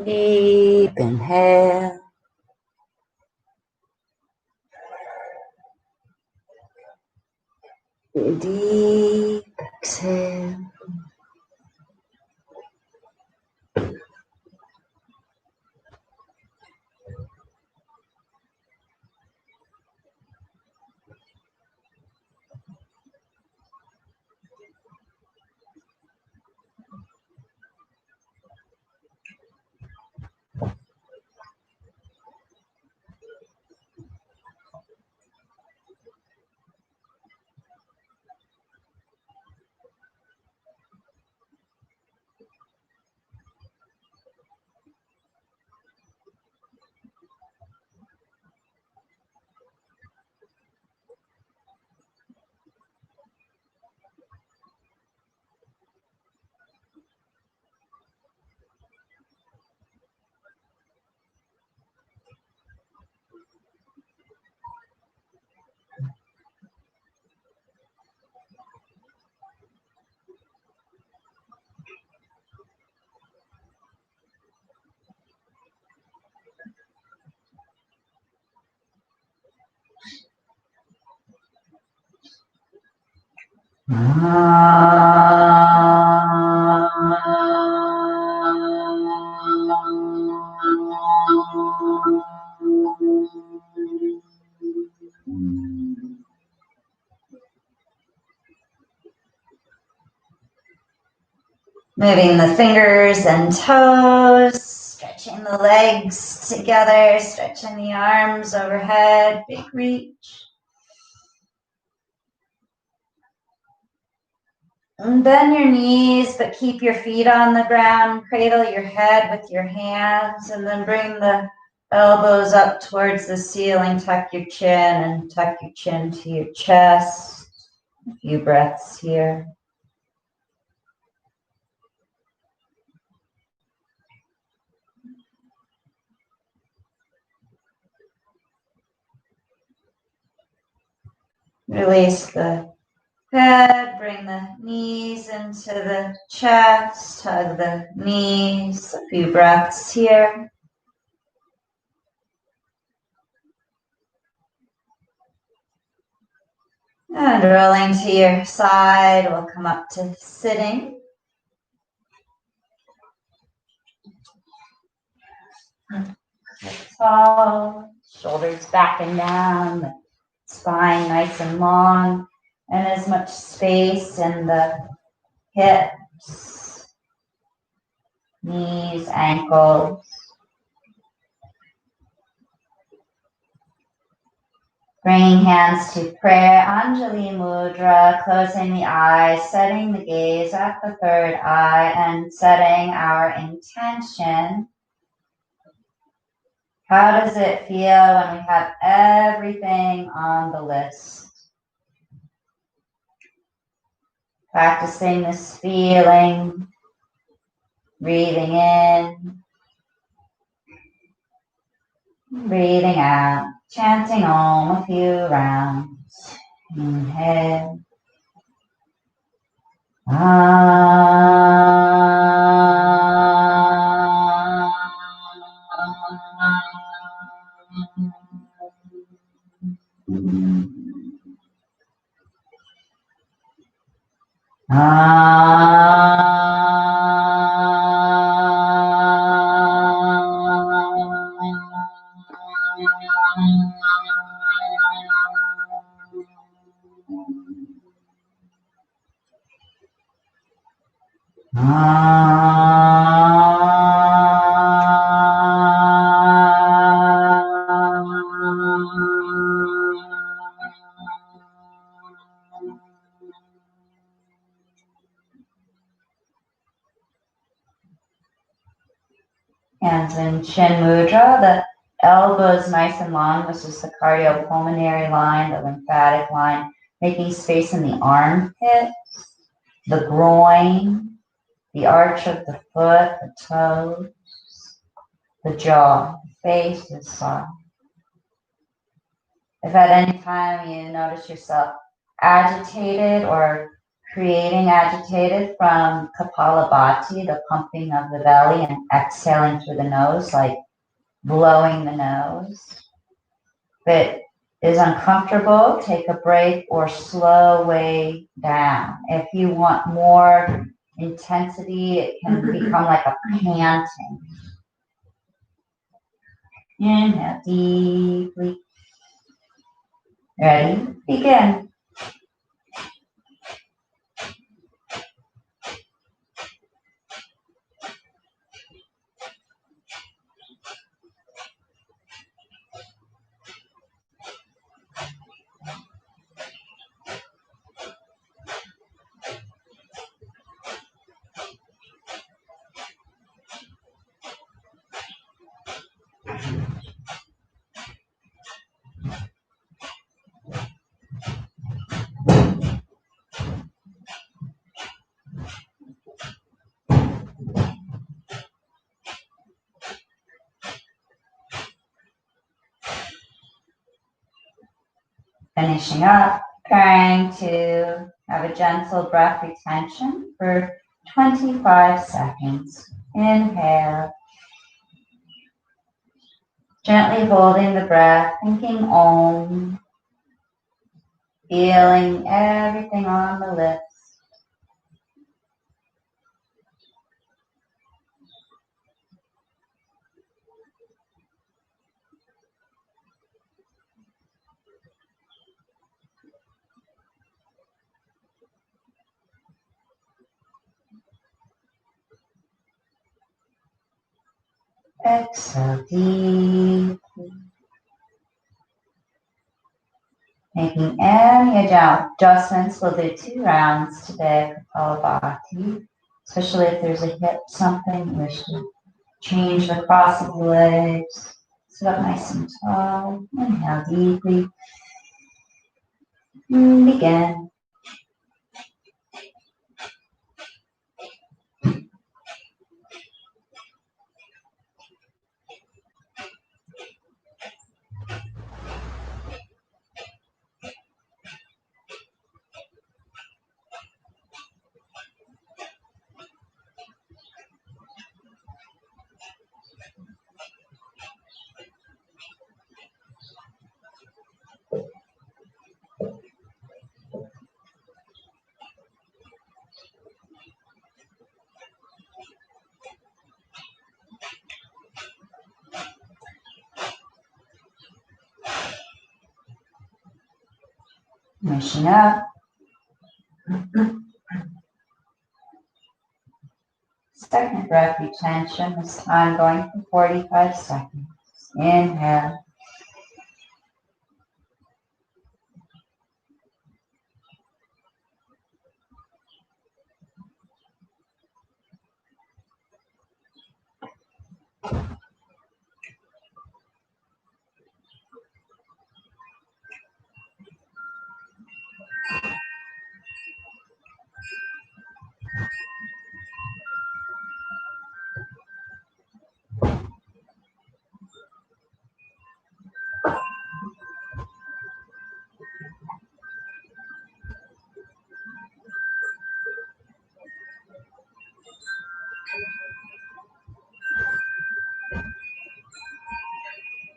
Deep inhale. Deep exhale. Moving the fingers and toes, stretching the legs together, stretching the arms overhead, big reach. And bend your knees, but keep your feet on the ground. Cradle your head with your hands, and then bring the elbows up towards the ceiling. Tuck your chin and tuck your chin to your chest. A few breaths here. Release the head, bring the knees into the chest, hug the knees, a few breaths here. And rolling to your side, we'll come up to sitting. Tall, shoulders back and down, the spine nice and long, and as much space in the hips, knees, ankles. Bringing hands to prayer, Anjali Mudra, closing the eyes, setting the gaze at the third eye, and setting our intention. How does it feel when we have everything on the list? Practicing this feeling, breathing in, breathing out, chanting Om a few rounds. Inhale. Hands in chin mudra, the elbows nice and long. This is the cardiopulmonary line, the lymphatic line, making space in the armpit, the groin, the arch of the foot, the toes, the jaw, the face is soft. If at any time you notice yourself agitated or creating agitated from Kapalabhati, the pumping of the belly, and exhaling through the nose, like blowing the nose. If it is uncomfortable, take a break or slow way down. If you want more intensity, it can become like a panting. Inhale deeply. Ready? Begin. Finishing up, trying to have a gentle breath retention for 25 seconds. Inhale. Gently holding the breath, thinking Om. Feeling everything on the lips. Exhale deeply. Making any adjustments. We'll do 2 rounds today, Kapalabhati, especially if there's a hip, something you wish to change the cross of the legs. Sit up nice and tall. Inhale deeply. Begin. Finishing up. Second breath retention, this time going for 45 seconds. Inhale.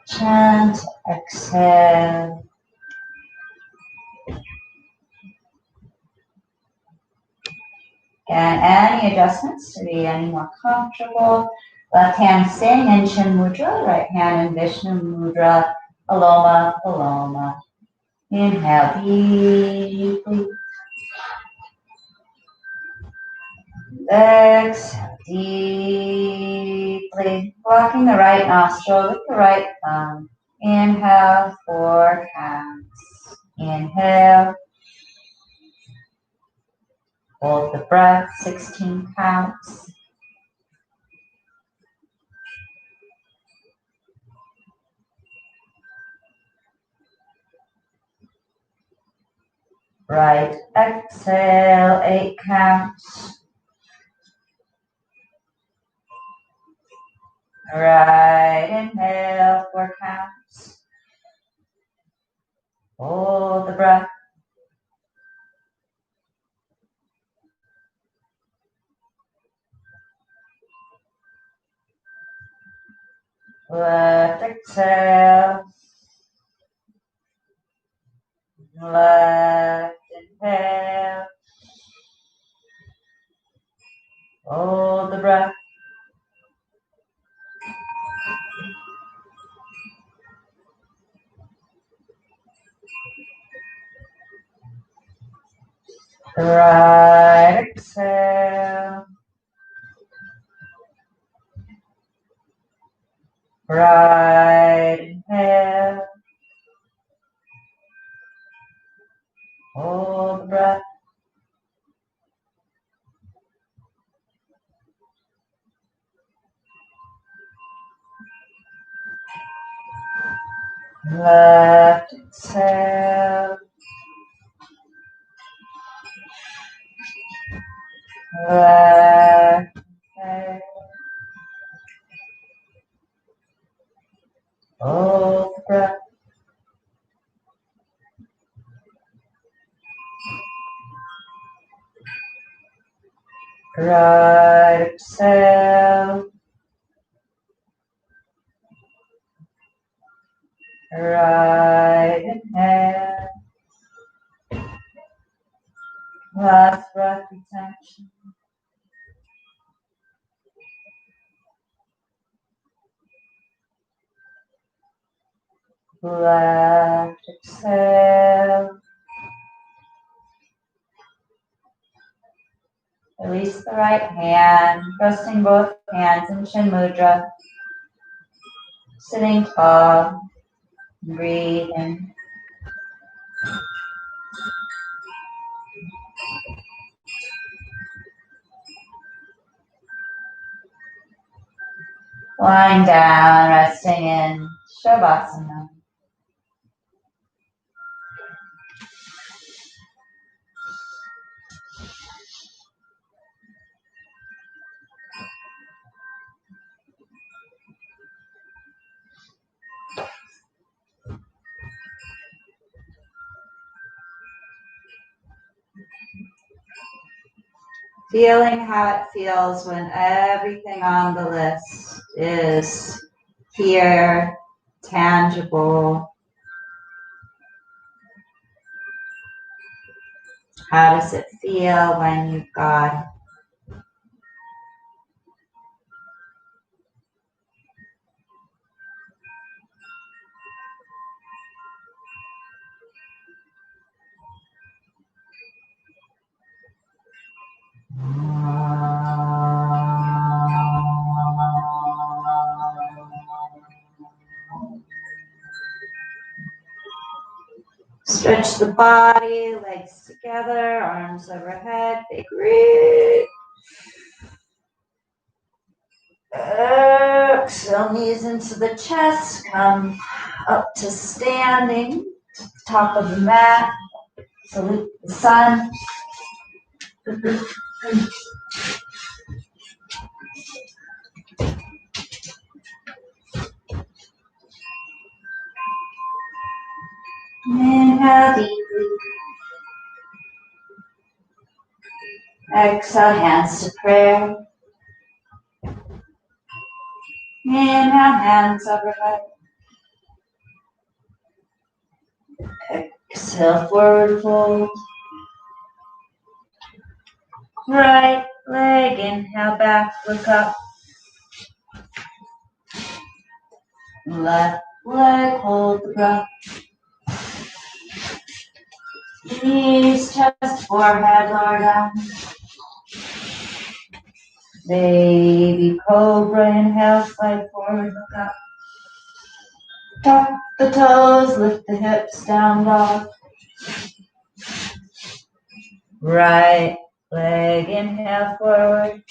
Chant, exhale. And any adjustments to be any more comfortable. Left hand staying in Chin Mudra, right hand in Vishnu Mudra, Aloma, Aloma. Inhale deeply. Exhale deeply. Blocking the right nostril with the right thumb. Inhale, 4 counts. Inhale. Hold the breath, 16 counts. Right exhale, 8 counts. Right inhale, 4 counts. Hold the breath. exhale. Left inhale. Hold the breath. Right exhale. Right inhale. Hold the breath. Left exhale. Left inhale. Hold the breath. Right exhale. Right inhale. Last breath, retention. Left exhale. Release the right hand, resting both hands in Chin Mudra. Sitting tall. Breathe in. Lying down, resting in Shavasana. Feeling how it feels when everything on the list is here, tangible. How does it feel when you've got it? Stretch the body, legs together, arms overhead, big reach. Exhale, knees into the chest, come up to standing, top of the mat, salute the sun. Inhale deeply. Exhale, hands to prayer. Inhale, hands overhead. Exhale, forward fold. Right leg, inhale, back, look up. Left leg, hold the breath. Knees, chest, forehead, lower down. Baby cobra, inhale, slide forward, look up. Tuck the toes, lift the hips, down dog. Right leg, inhale, forward.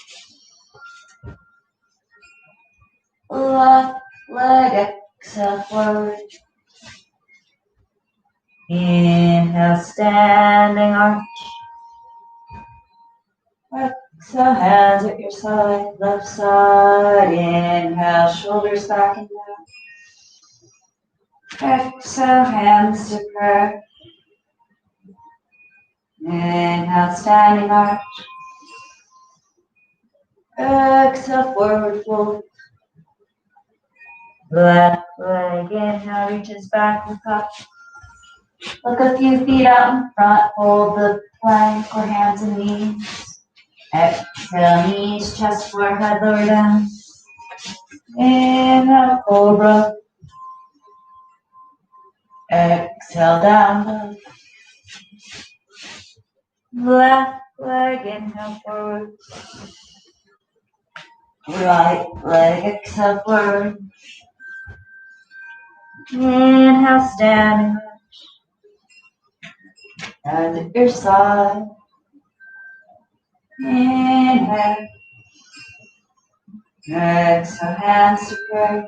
Left leg, exhale, forward. Inhale, standing arch. Exhale, hands at your side, left side. Inhale, shoulders back and down. Exhale, hands to prayer. Inhale, standing arch. Exhale, forward fold. Left leg, inhale, reaches back, look up. Look a few feet out in front, hold the plank or hands and knees. Exhale, knees, chest, forehead, lower down. Inhale, cobra. Exhale, down dog. Left leg, inhale, forward. Right leg, exhale, forward. Inhale, standing up. Hands at your side. Inhale. Exhale, hands to prayer.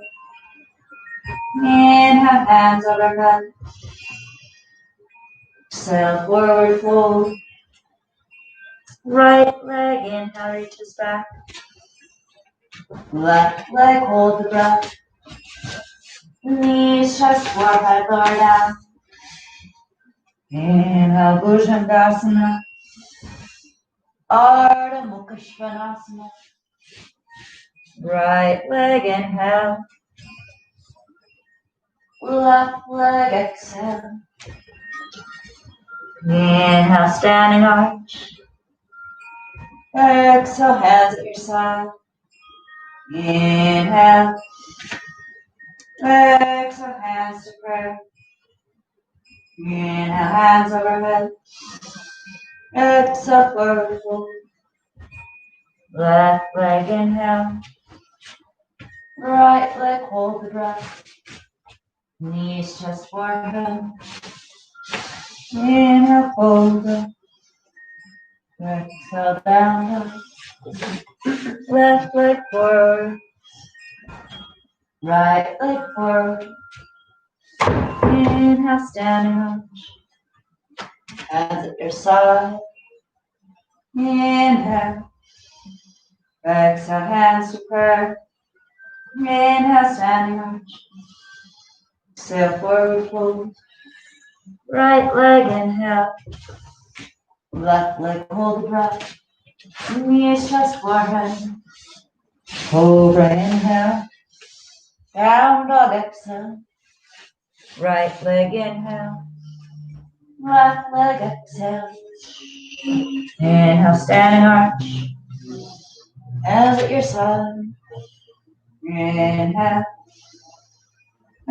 Inhale, hands overhead. Exhale, forward fold. Right leg, inhale, reaches back. Left leg, hold the breath. Knees, chest, forehead, lower down. Inhale, Bhujangasana. Ardha Mukha Svanasana. Right leg, inhale. Left leg, exhale. Inhale, standing arch. Exhale, hands at your side. Inhale. Exhale, hands to prayer. Inhale, hands overhead. Exhale, forward fold. Left leg, inhale. Right leg, hold the breath. Knees, chest, forehead. Inhale, fold up. Exhale, down. Left leg forward. Right leg forward. Inhale, standing arch. Hands at your side. Inhale. Exhale, hands to prayer. Inhale, standing arch. Exhale, forward fold. Right leg, inhale. Left leg, hold the breath. Knees, chest, forehead. Cobra, inhale. Down dog, exhale. Right leg, inhale. Left leg, exhale. Inhale, standing arch. Hands at your side. Inhale.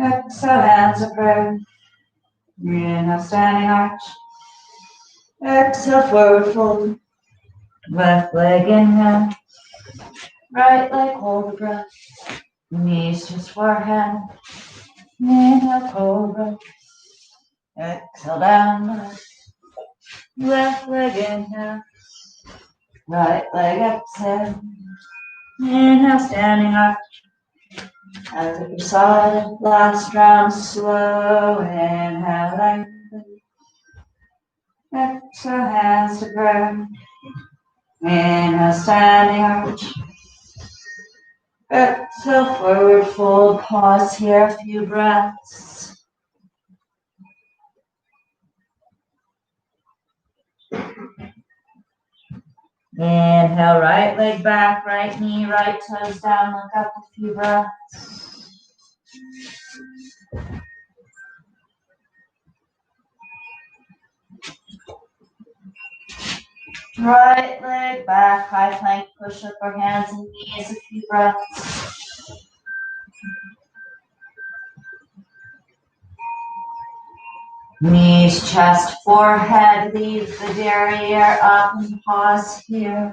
Exhale, hands of prayer. Inhale, standing arch. Exhale, forward fold. Left leg, inhale. Right leg, hold the breath. Knees to forehead. Inhale, cobra. Exhale, down. Left leg, inhale. Right leg, exhale. Inhale, standing arch. Hands at your side. Last round, slow. Inhale, lengthen. Exhale, hands to prayer. Inhale, standing arch. Exhale, forward fold. Pause here, a few breaths. Inhale, right leg back, right knee, right toes down. Look up, a few breaths. Right leg back, high plank, push up our hands and knees, a few breaths. Knees, chest, forehead, leave the derriere up and pause here.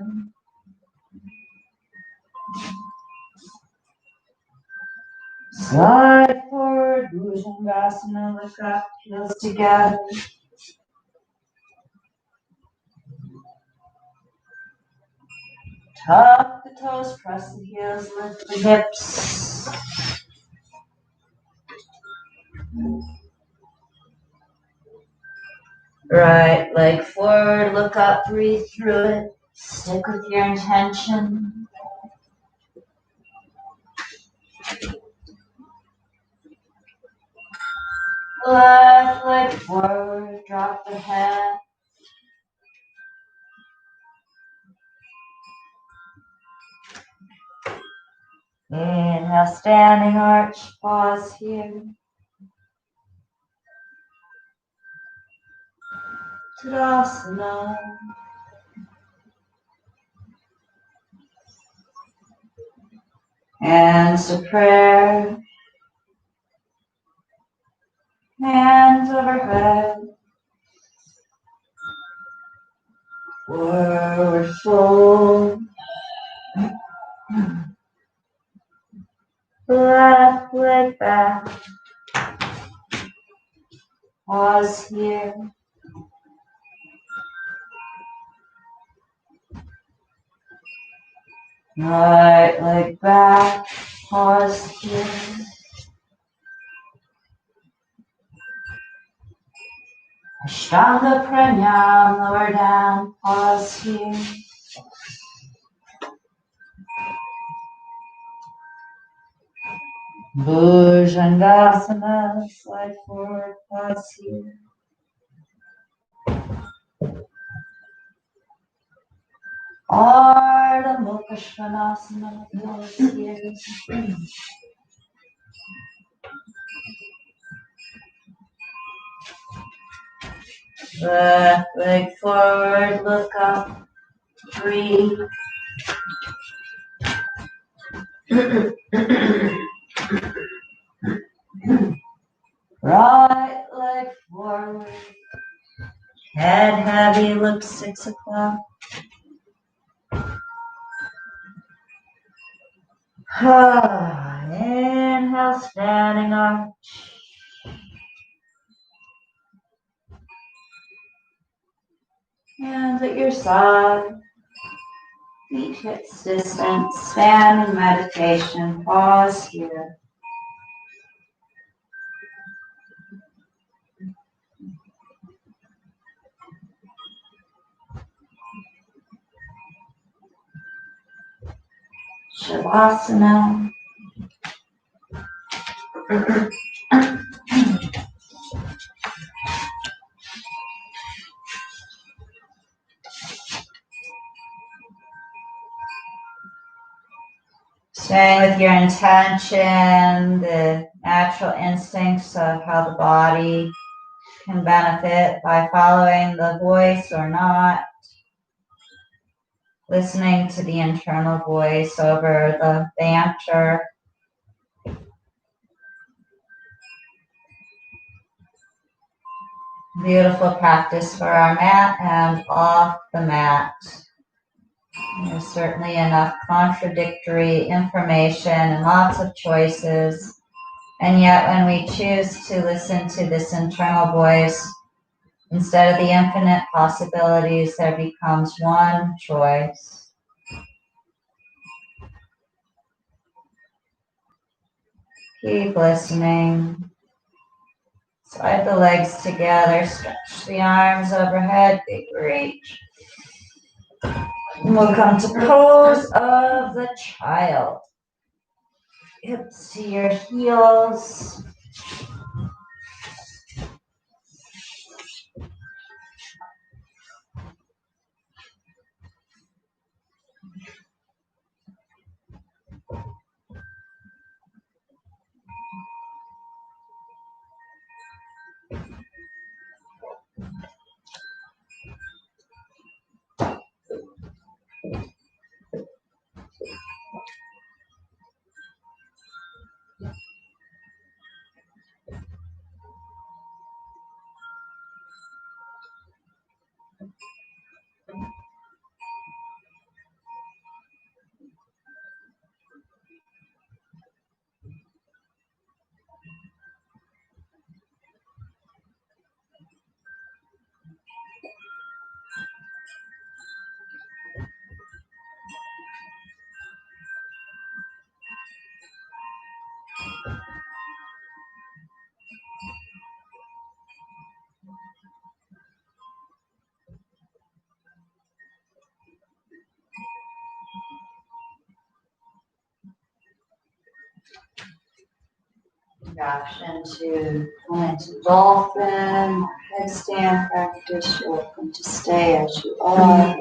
Slide forward, Bhujangasana, look up, heels together. Tuck the toes, press the heels, lift the hips. Right leg forward, look up, breathe through it. Stick with your intention. Left leg forward, drop the head. Inhale, standing arch, pause here. Tadasana. Hands to prayer. Hands overhead. Forward fold. Left leg back. Pause here. Right leg back. Pause here. Ashtanga pranayam. Lower down. Pause here. Bhujangasana. Slide forward. Pause here. Ardha Mukha Svanasana. Pause here. Left leg forward, look up, breathe. Right leg forward, head heavy, look 6 o'clock. Inhale, standing arch. Hands at your side. Feet hips distance. Stand in meditation. Pause here. Shavasana. Staying with your intention, the natural instincts of how the body can benefit by following the voice or not. Listening to the internal voice over the banter. Beautiful practice for our mat and off the mat. There's certainly enough contradictory information and lots of choices. And yet when we choose to listen to this internal voice, instead of the infinite possibilities, there becomes one choice. Keep listening. Slide the legs together, stretch the arms overhead, big reach. And we'll come to pose of the child. Hips to your heels. Dash into dolphin, headstand practice. You're welcome to stay as you are.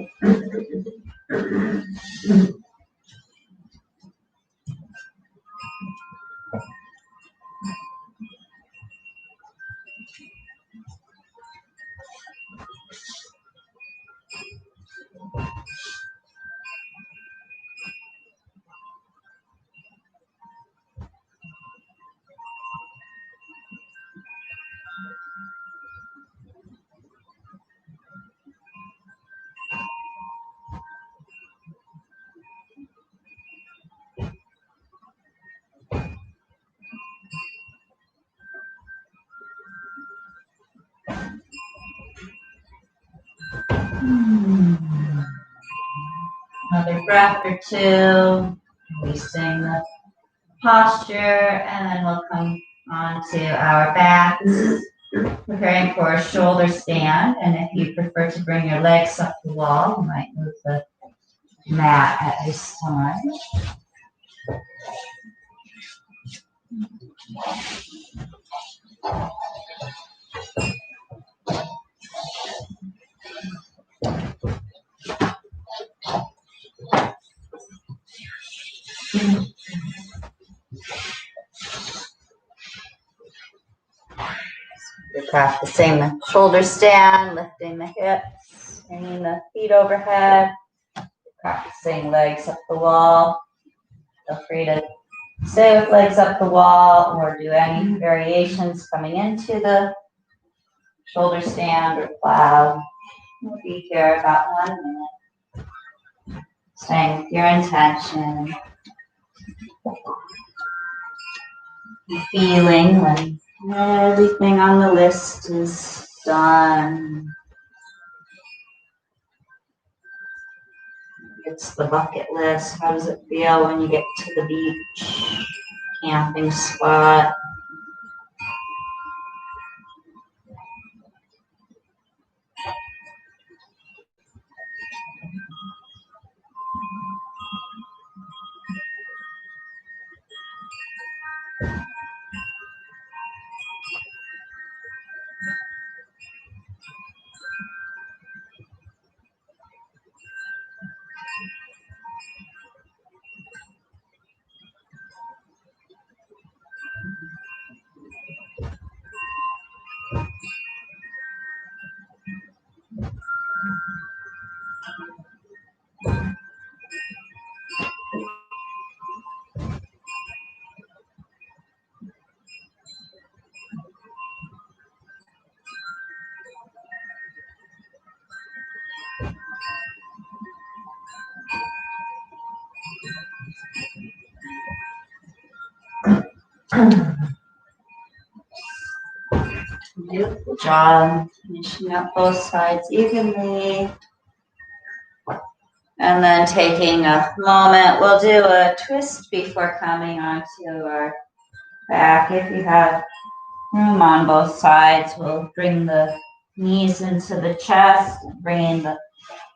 Another breath or two, releasing the posture, and then we'll come onto our backs, preparing for a shoulder stand. And if you prefer to bring your legs up the wall, you might move the mat at this time. You're practicing the shoulder stand, lifting the hips, bringing the feet overhead, practicing legs up the wall. Feel free to stay with legs up the wall or do any variations coming into the shoulder stand or plow. We'll be here about 1 minute. Staying with your intention. Feeling when everything on the list is done. It's the bucket list. How does it feel when you get to the beach, camping spot? Beautiful job. Finishing up both sides evenly. And then taking a moment, we'll do a twist before coming onto our back. If you have room on both sides, we'll bring the knees into the chest, bringing the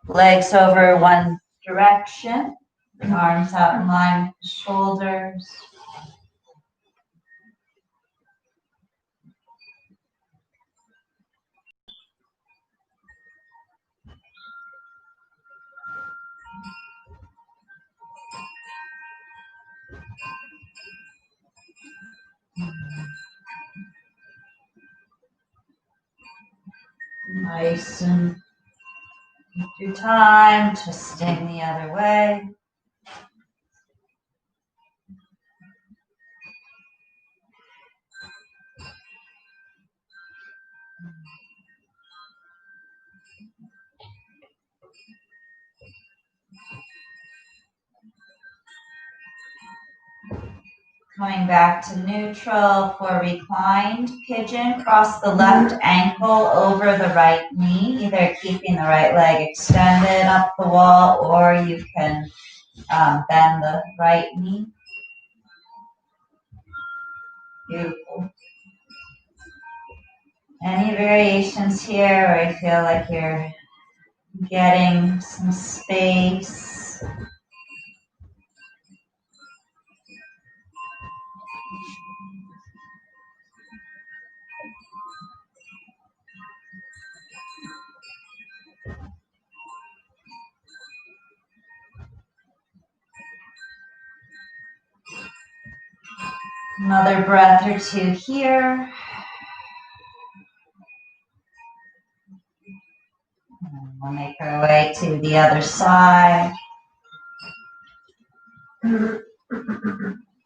legs over one direction, arms out in line with the shoulders. Nice, and take your time, twisting the other way. Coming back to neutral for reclined pigeon. Cross the left ankle over the right knee, either keeping the right leg extended up the wall, or you can bend the right knee. Beautiful. Any variations here where you feel like you're getting some space? Another breath or two here. We'll make our way to the other side. For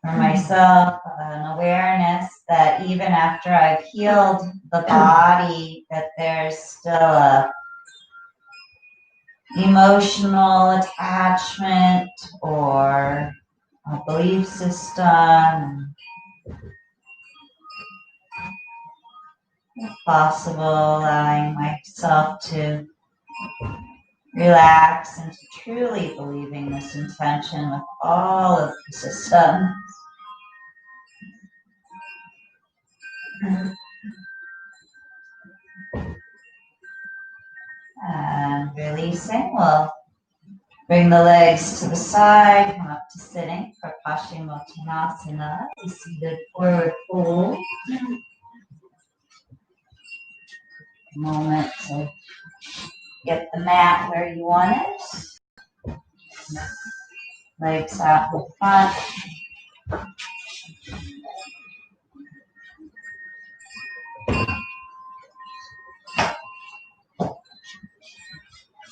myself, an awareness that even after I've healed the body, that there's still a emotional attachment or a belief system. If possible, allowing myself to relax into truly believing this intention with all of the systems. And releasing, we'll bring the legs to the side, come up to sitting for Paschimottanasana, a seated forward fold. Moment to get the mat where you want it. Legs out in front.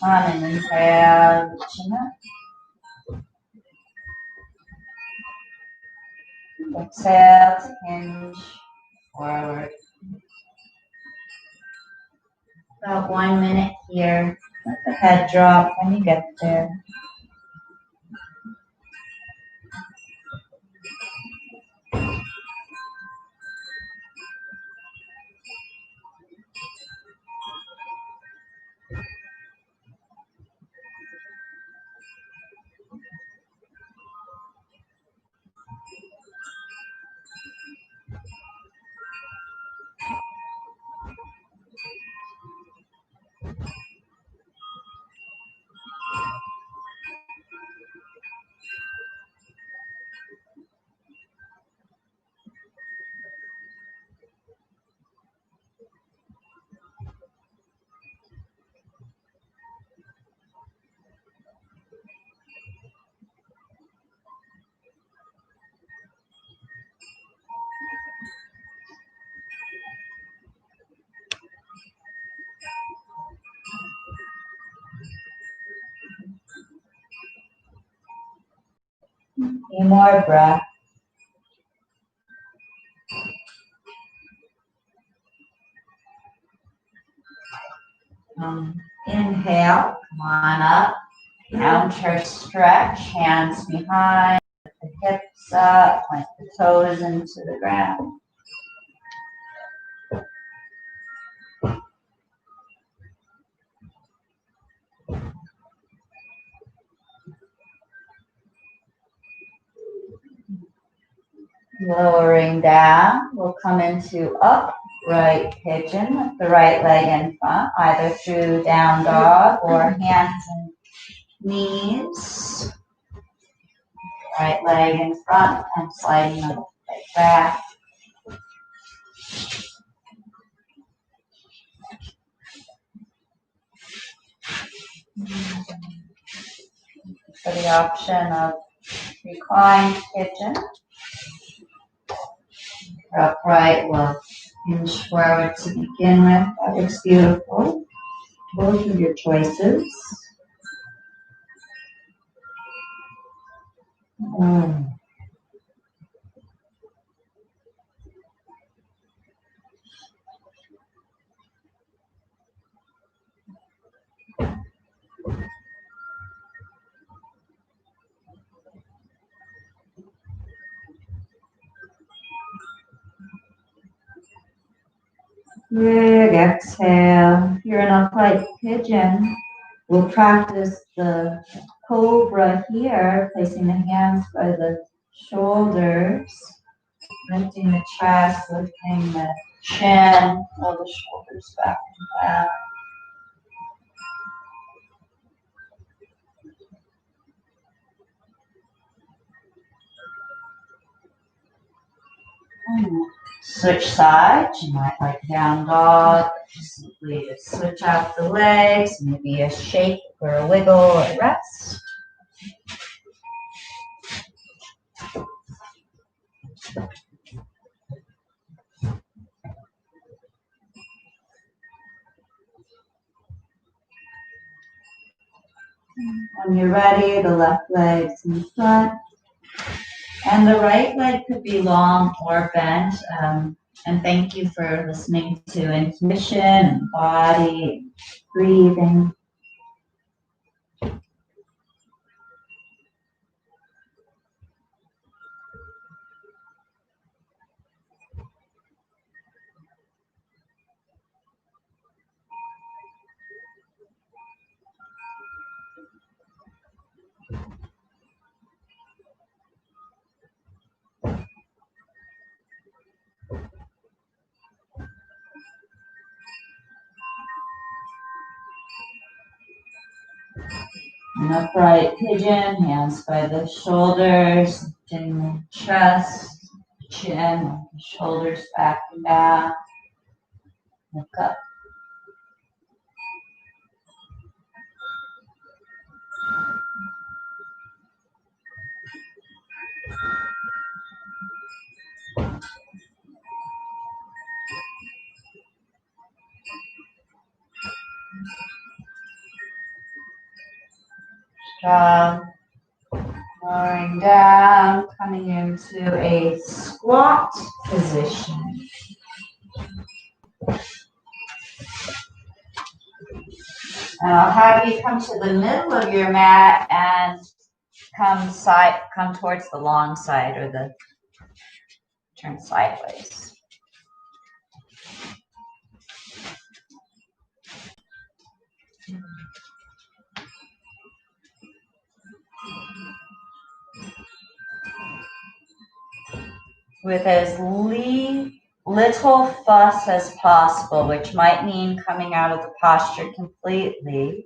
On and inhale, chin up. Exhale to hinge forward. About 1 minute here. Let the head drop when you get there. Few more breaths. Inhale, come on up. Counter stretch, hands behind, the hips up, point the toes into the ground. Lowering down, we'll come into upright pigeon with the right leg in front, either through down dog or hands and knees. Right leg in front and sliding the leg back. For the option of reclined pigeon. Upright, we'll hinge forward to begin with. That looks beautiful. Both of your choices. Big exhale. If you're in upright pigeon, we'll practice the cobra here, placing the hands by the shoulders, lifting the chest, lifting the chin, pull the shoulders back and down. Switch sides. You might like down dog. Simply just switch out the legs, maybe a shake or a wiggle or a rest. When you're ready, the left leg's in front. And the right leg could be long or bent. And thank you for listening to intuition and body, breathing. An upright pigeon, hands by the shoulders, lifting the chest, chin, shoulders back and down. Look up. Strong. Lowering down, coming into a squat position. And I'll have you come to the middle of your mat and come towards the long side or the turn sideways. With as little fuss as possible, which might mean coming out of the posture completely.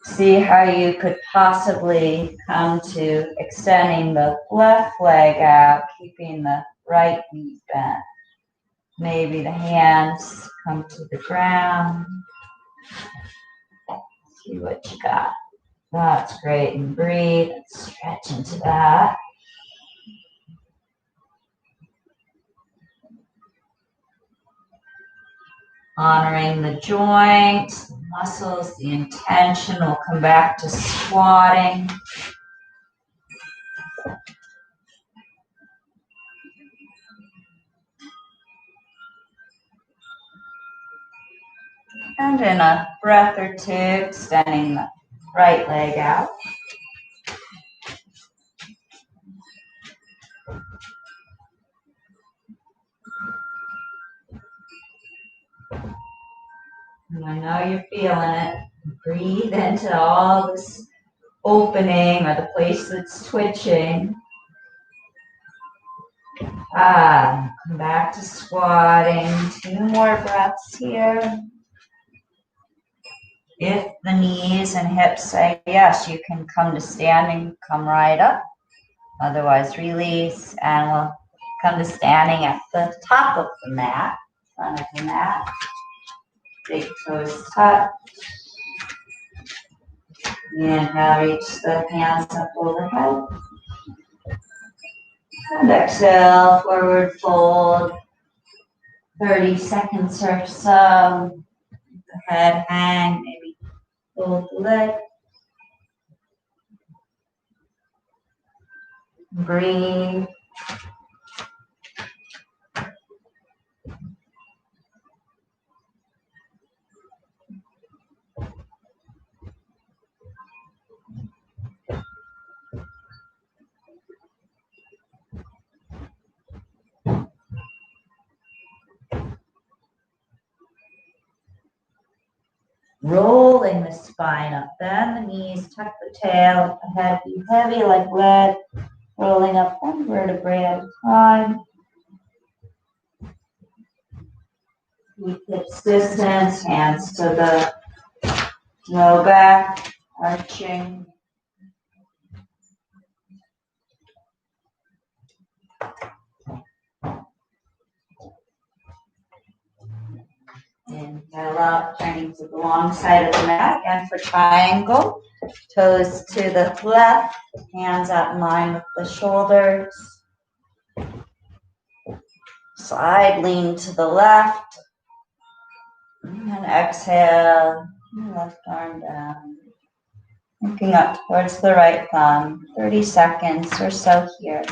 See how you could possibly come to extending the left leg out, keeping the right knee bent. Maybe the hands come to the ground. See what you got. That's great. And breathe and stretch into that. Honoring the joints, the muscles, the intention. We'll come back to squatting. And in a breath or two, extending the right leg out. And I know you're feeling it. Breathe into all this opening or the place that's twitching. Come back to squatting. 2 more breaths here. If the knees and hips say yes, you can come to standing, come right up. Otherwise, release, and we'll come to standing at the top of the mat, front of the mat. Big toes touch. Inhale, reach the hands up overhead. And exhale, forward fold. 30 seconds or so. The head hang, maybe fold the leg. Breathe. Rolling the spine up, bend the knees, tuck the tail, the head be heavy like lead, rolling up 1 vertebrae at a time. Keep hips distance, hands to the low back, arching. Inhale up, turning to the long side of the mat, and for triangle, toes to the left, hands out in line with the shoulders. Side lean to the left, and exhale, left arm down. Looking up towards the right thumb, 30 seconds or so here.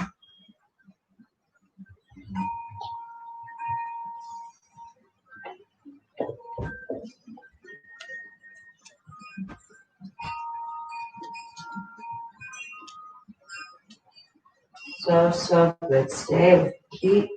So good. Stay with keep.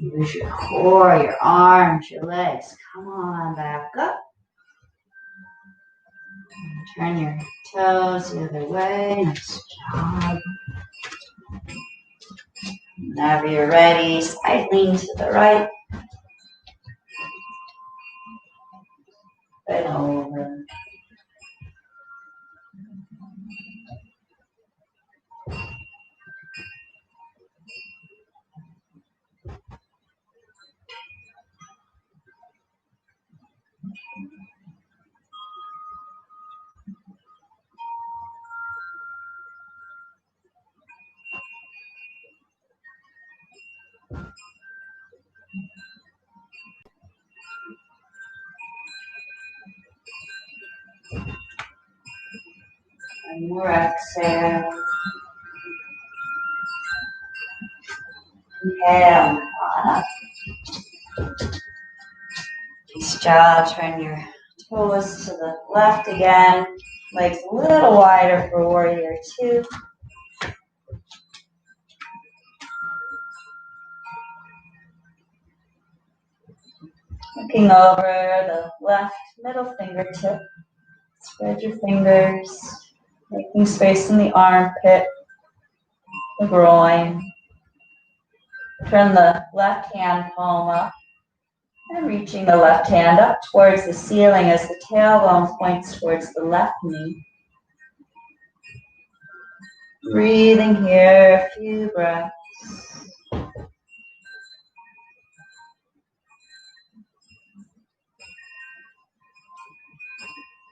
Use your core, your arms, your legs. Come on, back up. Turn your toes the other way. Nice job. Whenever you're ready, side lean to the right. Bend over. One more exhale. Inhale. Up. Nice job. Turn your toes to the left again. Legs a little wider for warrior two. Looking over the left middle fingertip. Spread your fingers, making space in the armpit, the groin. Turn the left hand palm up and reaching the left hand up towards the ceiling as the tailbone points towards the left knee. Breathing here, a few breaths.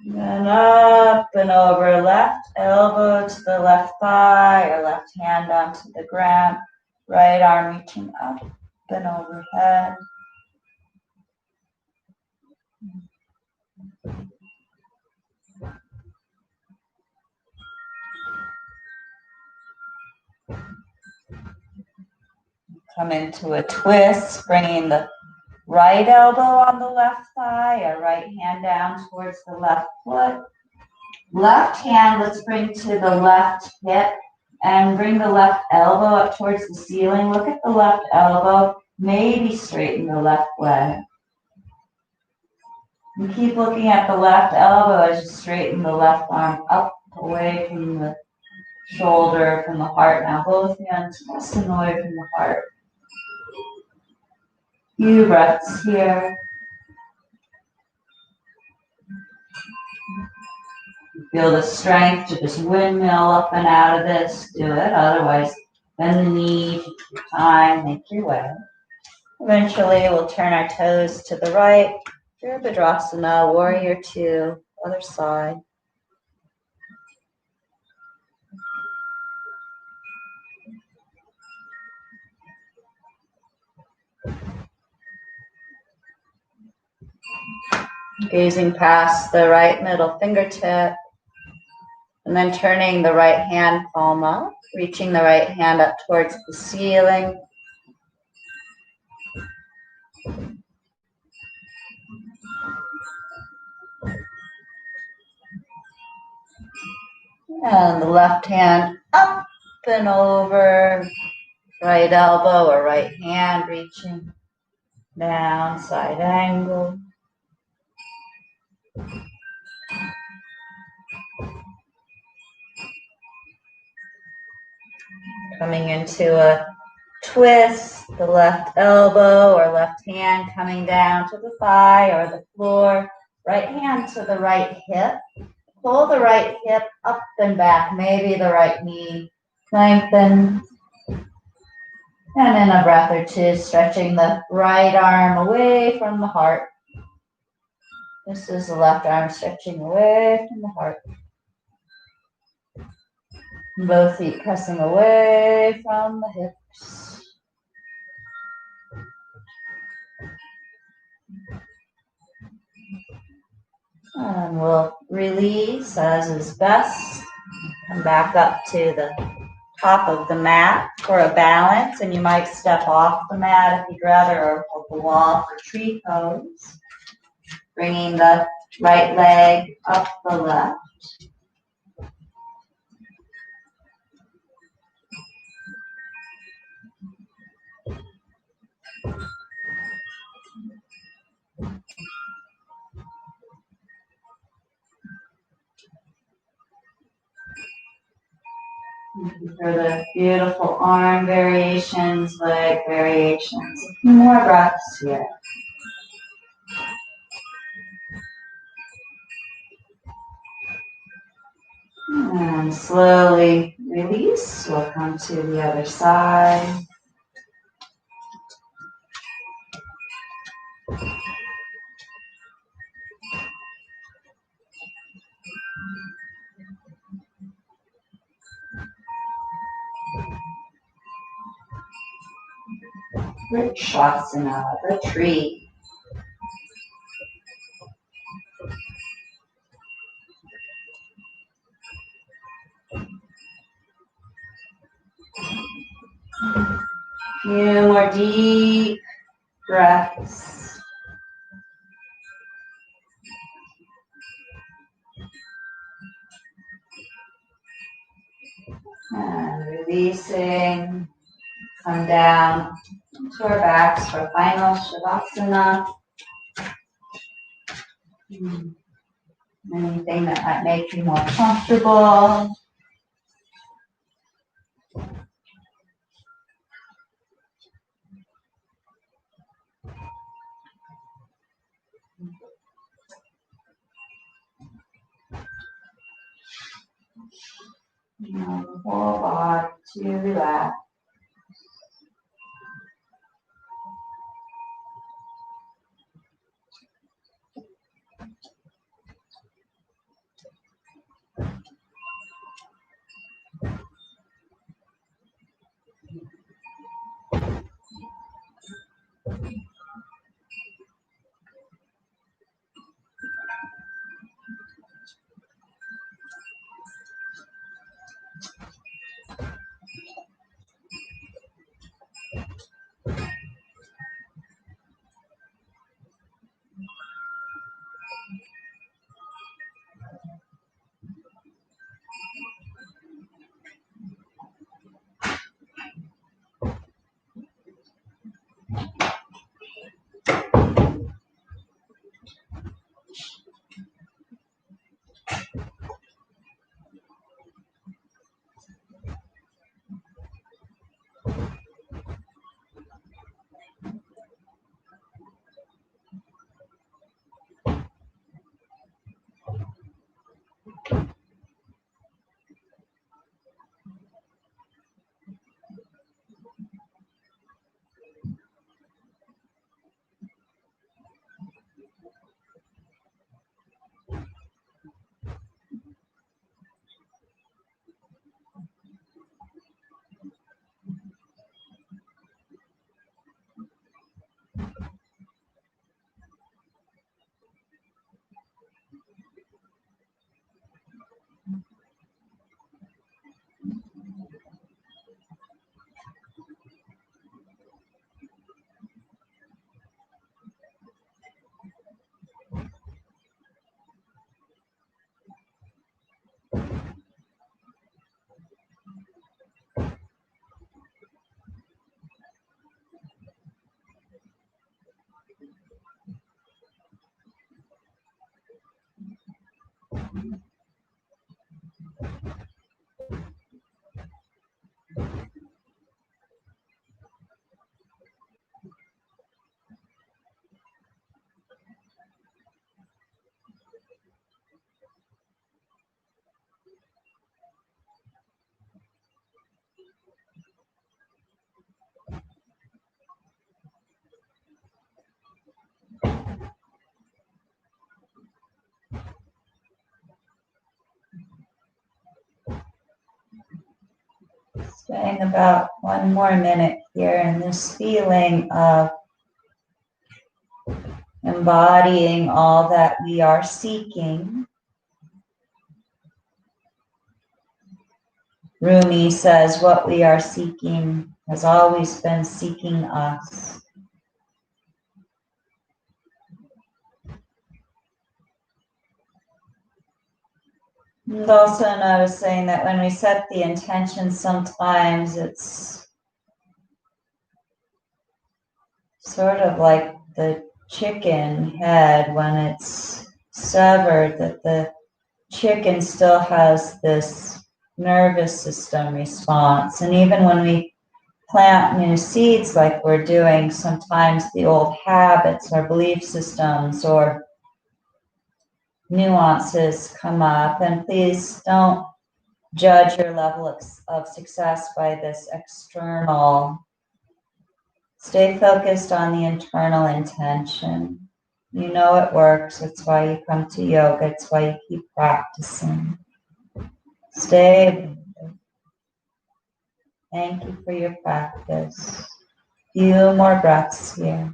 And up and over, left elbow to the left thigh or left hand onto the ground. Right arm reaching up and overhead. Come into a twist, bringing the right elbow on the left thigh, or right hand down towards the left foot. Left hand, let's bring to the left hip and bring the left elbow up towards the ceiling. Look at the left elbow, maybe straighten the left leg. And keep looking at the left elbow as you straighten the left arm up away from the shoulder, from the heart. Now both hands resting away from the heart. Few breaths here. Feel the strength to just windmill up and out of this. Do it. Otherwise, bend the knee, take your time, make your way. Eventually, we'll turn our toes to the right. Virabhadrasana, warrior two, other side. Gazing past the right middle fingertip, and then turning the right hand palm up, reaching the right hand up towards the ceiling. And the left hand up and over, right elbow or right hand reaching down, side angle. Coming into a twist, the left elbow or left hand coming down to the thigh or the floor, right hand to the right hip. Pull the right hip up and back, maybe the right knee lengthen. And in a breath or two, stretching the right arm away from the heart. This is the left arm stretching away from the heart. Both feet pressing away from the hips. And we'll release as is best. Come back up to the top of the mat for a balance, and you might step off the mat if you'd rather, or the wall for tree pose. Bringing the right leg up the left. For the beautiful arm variations, leg variations. A few more breaths here. And slowly release. We'll come to the other side. Vrikshasana, the tree. Few more deep breaths. And releasing. Come down to our backs for final Shavasana. Anything that might make you more comfortable. And the whole body to relax. Staying about 1 more minute here in this feeling of embodying all that we are seeking. Rumi says what we are seeking has always been seeking us. And also noticing that when we set the intention, sometimes it's sort of like the chicken head when it's severed, that the chicken still has this nervous system response. And even when we plant new seeds like we're doing, sometimes the old habits or belief systems or nuances come up. And please don't judge your level of success by this external. Stay focused on the internal intention. You know it works. It's why you come to yoga. It's why you keep practicing. Stay. Thank you for your practice. Few more breaths here.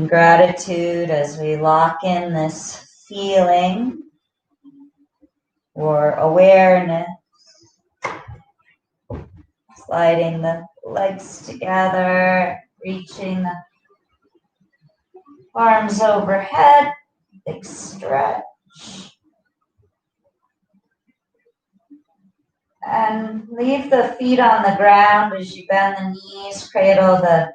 Gratitude as we lock in this feeling or awareness. Sliding the legs together, reaching the arms overhead, big stretch. And leave the feet on the ground as you bend the knees, cradle the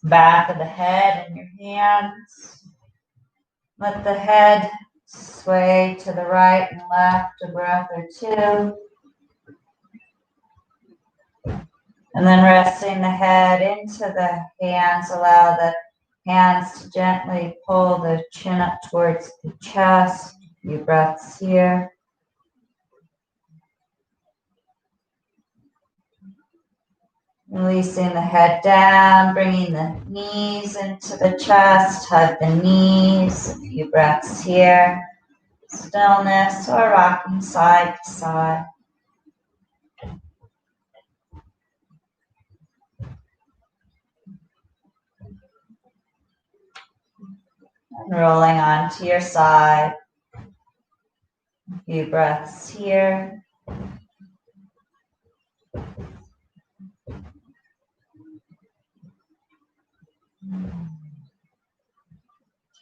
back of the head in your hands. Let the head sway to the right and left a breath or two. And then resting the head into the hands, allow the hands to gently pull the chin up towards the chest. A few breaths here. Releasing the head down, bringing the knees into the chest, hug the knees. A few breaths here. Stillness or rocking side to side. And rolling onto your side. A few breaths here.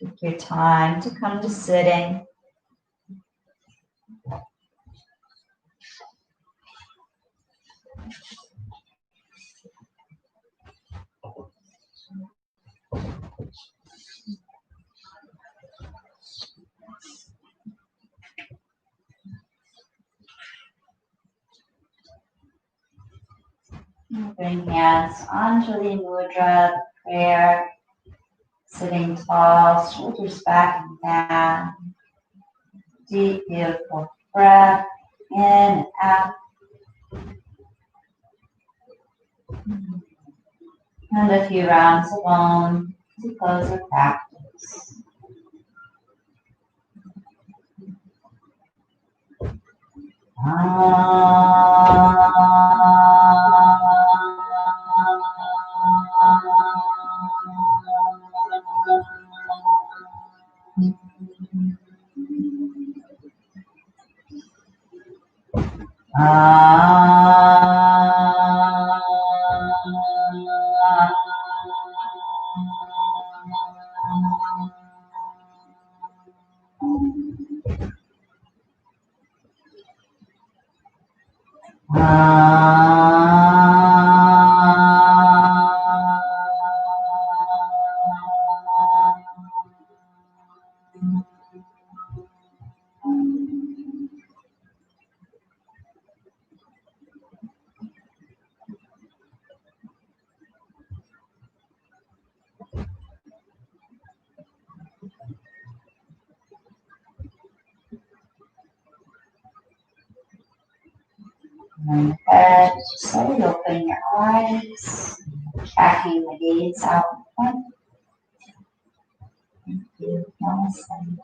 Take your time to come to sitting. Bring hands, Anjali Mudra, prayer, sitting tall, shoulders back and down. Deep, beautiful breath, in and out. And a few rounds of Om to close our practice. And head, slowly open your eyes, tracking the gaze out in front. Thank you. Awesome.